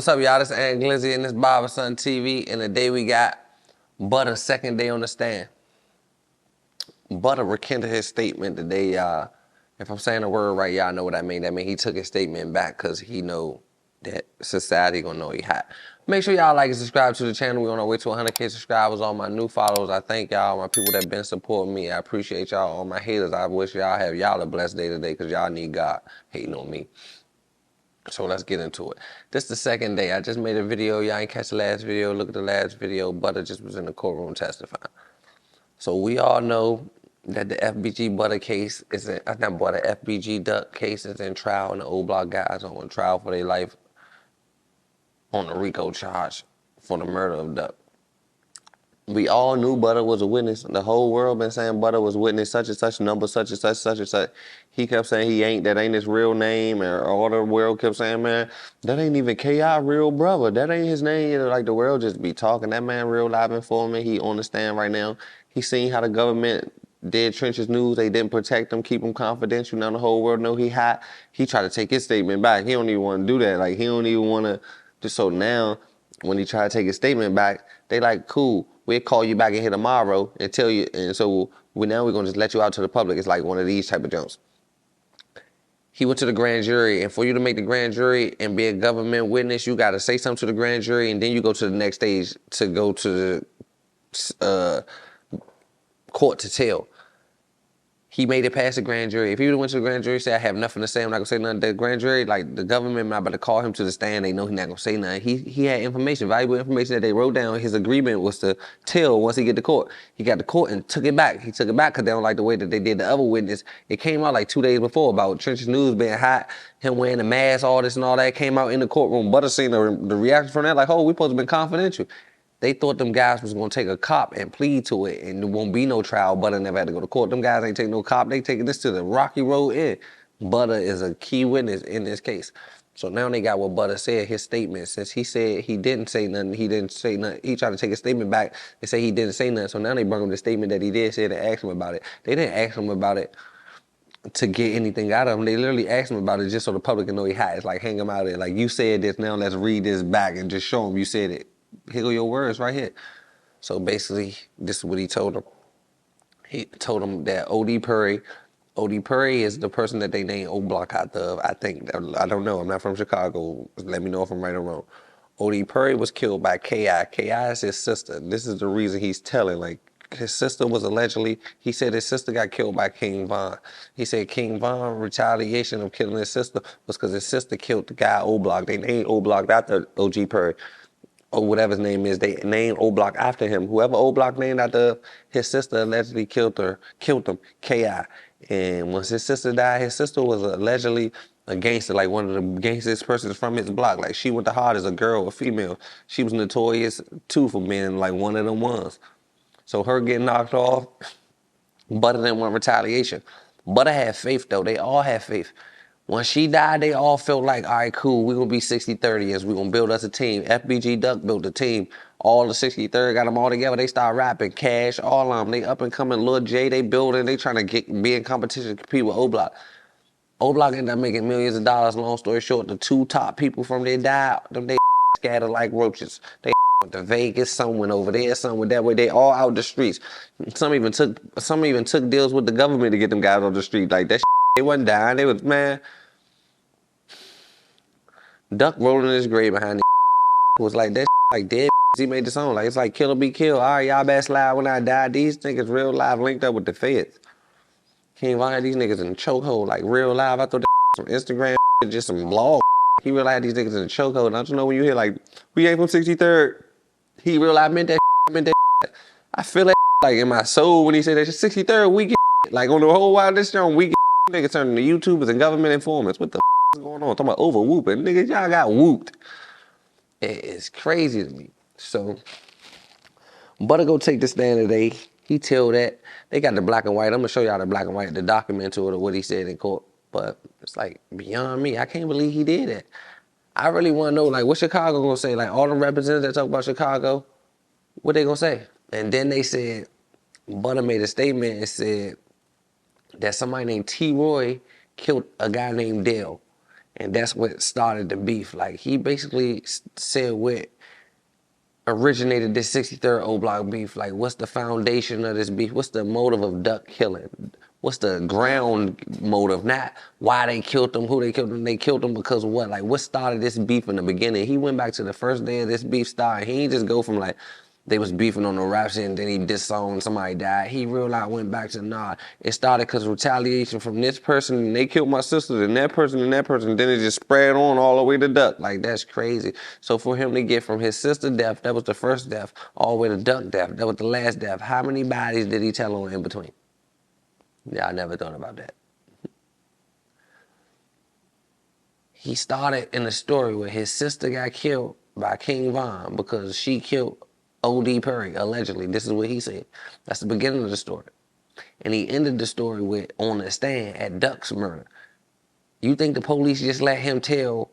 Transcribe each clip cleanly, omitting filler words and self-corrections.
What's up, y'all? This is Ant Glizzy and this Barbarason TV. And today we got Butta, second day on the stand. Butta recanted his statement today, y'all. If I'm saying the word right, y'all know what I mean. That means he took his statement back because he know that society gonna know he hot. Make sure y'all like and subscribe to the channel. We on our way to 100K subscribers. All my new followers, I thank y'all. My people that been supporting me, I appreciate y'all. All my haters, I wish y'all have y'all a blessed day today because y'all need God hating on me. So let's get into it. This is the second day. I just made a video. Y'all ain't catch the last video. Look at the last video. Butta just was in the courtroom testifying. So we all know that the FBG Butta case is in, not Butta, FBG Duck case is in trial, and the old block guys are on trial for their life on the RICO charge for the murder of Duck. We all knew Butta was a witness. The whole world been saying Butta was witness, such and such number, such and such, such and such. He kept saying he ain't, that ain't his real name, and all the world kept saying, man, that ain't even K.I. real brother. That ain't his name. You know, like the world just be talking. That man real live informant. He on the stand right now. He seen how the government did Trench's news. They didn't protect him, keep him confidential. Now the whole world know he hot. He tried to take his statement back. He don't even want to do that. Like, he don't even want to. Just so now, when he tried to take his statement back, they like, cool. We'll call you back in here tomorrow and tell you. And so now we're going to just let you out to the public. It's like one of these type of jumps. He went to the grand jury, and for you to make the grand jury and be a government witness, you got to say something to the grand jury, and then you go to the next stage to go to the court to tell. He made it past the grand jury. If he would have went to the grand jury, say, I have nothing to say, I'm not going to say nothing. The grand jury, like, the government not about to call him to the stand. They know he's not going to say nothing. He had information, valuable information that they wrote down. His agreement was to tell once he get to court. He got to court and took it back. He took it back because they don't like the way that they did the other witness. It came out like 2 days before about Trench's news being hot, him wearing the mask, all this and all that came out in the courtroom. Butta seen the reaction from that, like, oh, we supposed to be confidential. They thought them guys was going to take a cop and plead to it, and there won't be no trial. Butta never had to go to court. Them guys ain't taking no cop. They taking this to the Rocky Road Inn. Butta is a key witness in this case. So now they got what Butta said, his statement. Since he said he didn't say nothing, he tried to take his statement back and say he didn't say nothing. So now they bring him the statement that he did say and ask him about it. They didn't ask him about it to get anything out of him. They literally asked him about it just so the public can know he hot. It's like, hang him out there. Like, you said this, now let's read this back and just show him you said it. Here go your words right here. So basically, this is what he told him. He told him that O.D. Purry is the person that they named O Block after of. I think, I don't know, I'm not from Chicago. Let me know if I'm right or wrong. O.D. Purry was killed by K.I. K.I. is his sister. This is the reason he's telling, like, his sister was allegedly, he said his sister got killed by King Von. He said King Von retaliation of killing his sister was because his sister killed the guy O Block. They named O Block after O.G. Purry. Or whatever his name is, they named O Block after him. Whoever O Block named after his sister allegedly killed him, K.I. And once his sister died, his sister was allegedly a gangster, like one of the gangsters persons from his block. Like, she went to hard as a girl, a female. She was notorious too for being like one of them ones. So her getting knocked off, Butta didn't want retaliation. Butta had faith though, they all had faith. When she died, they all felt like, all right, cool, we're going to be 60-30 as we're going to build us a team. FBG Duck built a team. All the 63rd got them all together. They start rapping. Cash, all of them. They up and coming. Lil J, they building. They trying to be in competition to compete with O Block. O Block ended up making millions of dollars. Long story short, the two top people from there died. Them they scattered like roaches. They went to Vegas. Some went over there. Some went that way. They all out the streets. Some even took deals with the government to get them guys on the street. Like, that they wasn't dying. They was, man. Duck rolling in his grave behind the was like, that like dead. He made the song. Like, it's like kill or be killed. All right, y'all best slide when I die. These niggas real live linked up with the feds. King Von had these niggas in the chokehold, like real live. I thought that some Instagram, just some blog. He real live had these niggas in the chokehold. Don't you know when you hear like, we ain't from 63rd? He real live meant that. I feel that like in my soul when he said that 63rd, we get like on the whole wild this show, we get niggas turning to YouTubers and government informants. What the is going on? Talking about over whooping. Niggas, y'all got whooped. It is crazy to me. So, Butta go take the stand today. He tell that. They got the black and white. I'm going to show y'all the black and white, the document to it or what he said in court. But it's like beyond me. I can't believe he did that. I really want to know, like, what Chicago going to say? Like, all the representatives that talk about Chicago, what they going to say? And then they said, Butta made a statement and said that somebody named T. Roy killed a guy named Dale. And that's what started the beef. Like, he basically said what originated this 63rd O Block beef. Like, what's the foundation of this beef? What's the motive of duck killing? What's the ground motive? Not why they killed them, who they killed them. They killed them because of what? Like, what started this beef in the beginning? He went back to the first day of this beef started. He didn't just go from like, they was beefing on the rap shit and then he disowned, somebody died. He realized, went back to, nah, it started because retaliation from this person and they killed my sister and that person and that person. And then it just spread on all the way to Duck. Like, that's crazy. So for him to get from his sister death, that was the first death, all the way to Duck death, that was the last death. How many bodies did he tell on in between? Yeah, I never thought about that. He started in the story where his sister got killed by King Von because she killed O.D. Perry, allegedly. This is what he said. That's the beginning of the story. And he ended the story with, on the stand, at Duck's murder. You think the police just let him tell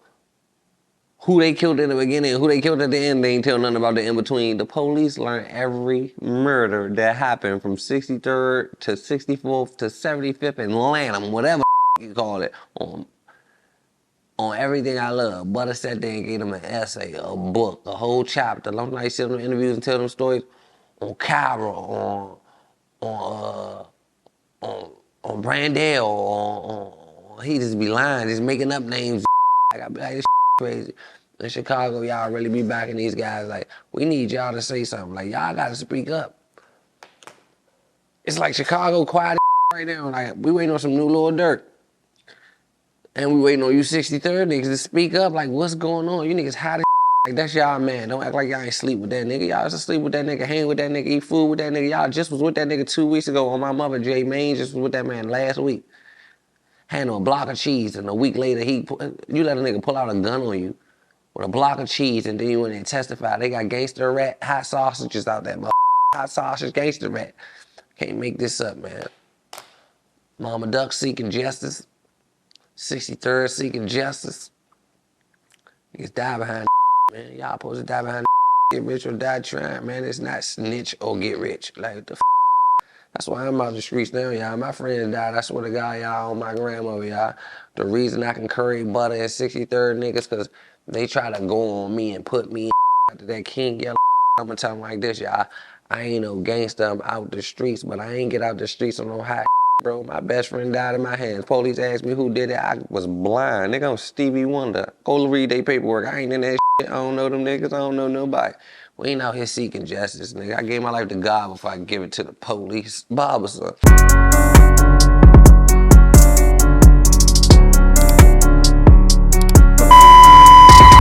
who they killed in the beginning and who they killed at the end? They ain't tell nothing about the in-between. The police learned every murder that happened from 63rd to 64th to 75th and Lanham, whatever you call it, on Everything I Love. Butta sat there and gave them an essay, a book, a whole chapter. Long night sit on interviews and tell them stories on Cairo, on Brandell, he just be lying, just making up names. Like, I be like, this crazy. In Chicago, y'all really be backing these guys. Like, we need y'all to say something. Like, y'all gotta speak up. It's like Chicago quiet right now. Like, we waiting on some new Lil Durk. And we waiting on you 63rd niggas to speak up. Like, what's going on? You niggas hot as like, that's y'all man. Don't act like y'all ain't sleep with that nigga. Y'all just sleep with that nigga, hang with that nigga, eat food with that nigga. Y'all just was with that nigga 2 weeks ago on my mother. Jay Maine just was with that man last week. Had a block of cheese, and a week later, you let a nigga pull out a gun on you with a block of cheese, and then you went and testify. They got gangster rat, hot sausages out there, hot sausage, gangster rat. Can't make this up, man. Mama Duck seeking justice. 63rd seeking justice. Niggas die behind man. Y'all supposed to die behind get rich or die trying, man. It's not snitch or get rich. Like, what the That's why I'm out the streets now, y'all. My friends died. I swear to God, y'all, on my grandmother, y'all. The reason I can curry Butta and 63rd niggas, because they try to go on me and put me after that King Yellow. I'm going to tell them like this, y'all. I ain't no gangster. I'm out the streets, but I ain't get out the streets on no hot bro. My best friend died in my hands. Police asked me who did it. I was blind. Nigga, I'm Stevie Wonder. Go read their paperwork. I ain't in that shit. I don't know them niggas. I don't know nobody. We ain't out here seeking justice, nigga. I gave my life to God before I give it to the police. Barberson.